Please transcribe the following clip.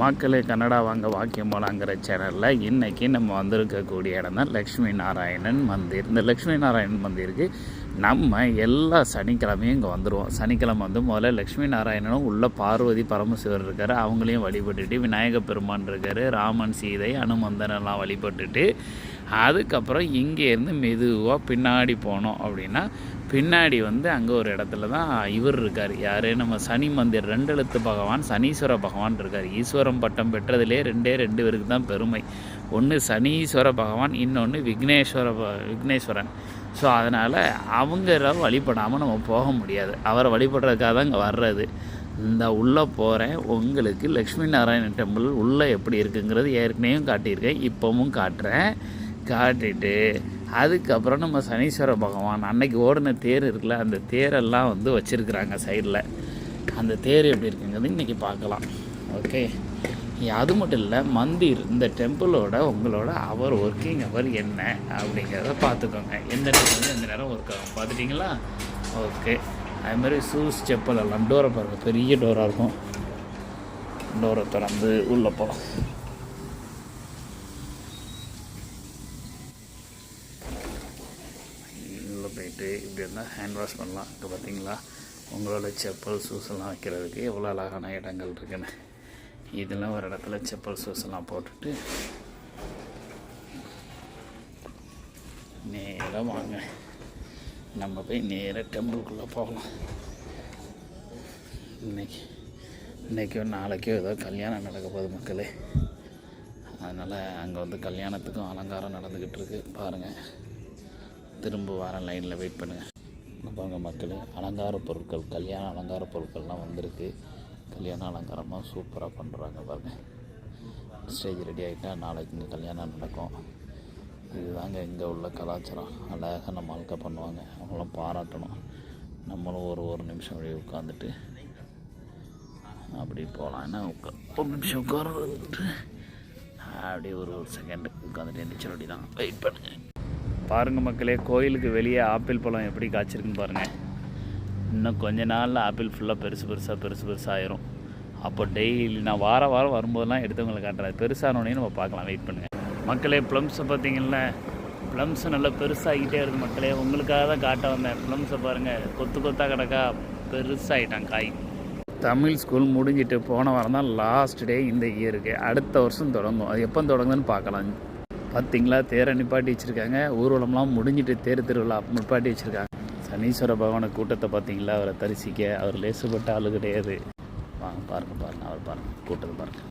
மக்களே கன்னடா வாங்க வாக்கியம் போலாங்கிற சேனலில் இன்றைக்கி நம்ம வந்திருக்கக்கூடிய இடம் தான் லக்ஷ்மி நாராயணன் மந்திர். இந்த லக்ஷ்மி நாராயணன் மந்திருக்கு நம்ம எல்லா சனிக்கிழமையும் இங்கே வந்துடுவோம். சனிக்கிழமை வந்து முதல்ல லக்ஷ்மி நாராயணனும் உள்ள பார்வதி பரமசிவர் இருக்கார், அவங்களையும் வழிபட்டுட்டு, விநாயக பெருமான் இருக்கார், ராமன் சீதை அனுமந்தன் எல்லாம் வழிபட்டுட்டு, அதுக்கப்புறம் இங்கேருந்து மெதுவாக பின்னாடி போனோம் அப்படின்னா பின்னாடி வந்து அங்கே ஒரு இடத்துல தான் இவர் இருக்கார். யார்? நம்ம சனி மந்திர் 2 எழுத்து பகவான் சனீஸ்வர பகவான் இருக்கார். ஈஸ்வரம் பட்டம் பெற்றதுலே 2 பேருக்கு தான் பெருமை. ஒன்று சனீஸ்வர பகவான், இன்னொன்று விக்னேஸ்வரன். ஸோ அதனால் அவங்கள வழிபடாமல் நம்ம போக முடியாது. அவரை வழிபடுறதுக்காக தான் இங்கே வர்றது. இந்த உள்ளே போகிறேன். உங்களுக்கு லக்ஷ்மி நாராயணன் டெம்பிள் உள்ளே எப்படி இருக்குங்கிறது ஏற்கனவே காட்டியிருக்கேன், இப்போவும் காட்டுறேன். காட்டிட்டு அதுக்கப்புறம் நம்ம சனீஸ்வர பகவான் அன்னைக்கு ஓடின தேர் இருக்குல்ல, அந்த தேரெல்லாம் வந்து வச்சுருக்குறாங்க சைடில். அந்த தேர் எப்படி இருக்குங்கிறது இன்றைக்கி பார்க்கலாம். ஓகே, அது மட்டும் இல்லை, மந்திர் இந்த டெம்பிளோட உங்களோட ஒர்க்கிங் அவர் என்ன அப்படிங்கிறத பார்த்துக்கோங்க. எந்த நேரம் எந்த நேரம் ஒர்க் ஆகும் பார்த்துட்டிங்களா? ஓகே, அதுமாதிரி ஷூஸ் செப்பல் எல்லாம் டோரை பாருங்கள், பெரிய டோராக இருக்கும். டோரை திறந்து உள்ளே போகலாம். போயிட்டு இப்படி இருந்தால் ஹேண்ட் வாஷ் பண்ணலாம். இங்கே பார்த்தீங்களா உங்களோட செப்பல் ஷூஸ் எல்லாம் வைக்கிறதுக்கு எவ்வளோ அழகான இடங்கள் இருக்குன்னு. இதெல்லாம் ஒரு இடத்துல செப்பல் ஷூஸ் எல்லாம் போட்டுட்டு நேராக வாங்க, நம்ம போய் நேராக டெம்பிள்குள்ளே போகலாம். இன்றைக்கோ நாளைக்கோ ஏதோ கல்யாணம் நடக்க போகுது மக்களே. அதனால் அங்கே வந்து கல்யாணத்துக்கும் அலங்காரம் நடந்துக்கிட்டு இருக்கு பாருங்கள். திரும்ப வர லைனில் வெயிட் பண்ணுங்கள். பாருங்கள் மக்களே, அலங்கார பொருட்கள், கல்யாண அலங்கார பொருட்கள்லாம் வந்திருக்கு. கல்யாண அலங்காரமாக சூப்பராக பண்ணுறாங்க பாருங்கள். ஸ்டேஜ் ரெடி ஆகிட்டால் நாளைக்கு இங்கே கல்யாணம் நடக்கும். இதுதாங்க இங்கே உள்ள கலாச்சாரம். அழகாக நம்ம ஆளுக்க பண்ணுவாங்க. அவங்களாம் பாராட்டணும். நம்மளும் ஒரு நிமிஷம் அப்படியே உட்காந்துட்டு அப்படி போகலாம். ஏன்னா ஒரு நிமிஷம் உட்கார்ந்து அப்படியே ஒரு செகண்ட் உட்காந்துட்டு எந்திரிச்ச ரெடி தான். வெயிட் பண்ணுங்கள். பாருங்கள் மக்களே, கோயிலுக்கு வெளியே ஆப்பிள் பழம் எப்படி காய்ச்சிருக்குன்னு பாருங்கள். இன்னும் கொஞ்ச நாளில் ஆப்பிள் ஃபுல்லாக பெருசு ஆயிரும். அப்போ டெய்லி நான் வாரம் வரும்போதெல்லாம் எடுத்தவங்களை காட்டுறேன். பெருசானோடனே நம்ம பார்க்கலாம். வெயிட் பண்ணுங்கள் மக்களே. ப்ளம்ஸை பார்த்தீங்கன்னா ப்ளம்ஸு நல்லா பெருசாகிட்டே இருக்குது மக்களே. உங்களுக்காக தான் காட்ட வந்தேன். ப்ளம்ஸை பாருங்கள், கொத்தாக கிடக்கா, பெருசாகிட்டான் காய். தமிழ் ஸ்கூல் முடிஞ்சிட்டு போன வாரம் தான் லாஸ்ட் டே இந்த இயருக்கு. அடுத்த வருஷம் தொடங்கும். அது எப்போ தொடங்குதுன்னு பார்க்கலாம். பார்த்திங்களா, தேரை நிப்பாட்டி வச்சுருக்காங்க. ஊர்வலம்லாம் முடிஞ்சிட்டு தேர் திருவிழா நிப்பாட்டி வச்சுருக்காங்க. சனீஸ்வர பகவான கூட்டத்தை பார்த்திங்களா, அவரை தரிசிக்க. அவர் லேசுப்பட்ட ஆளு கிடையாது. வாங்க பாருங்கள் அவர் பாருங்கள் கூட்டத்தை பாருங்கள்.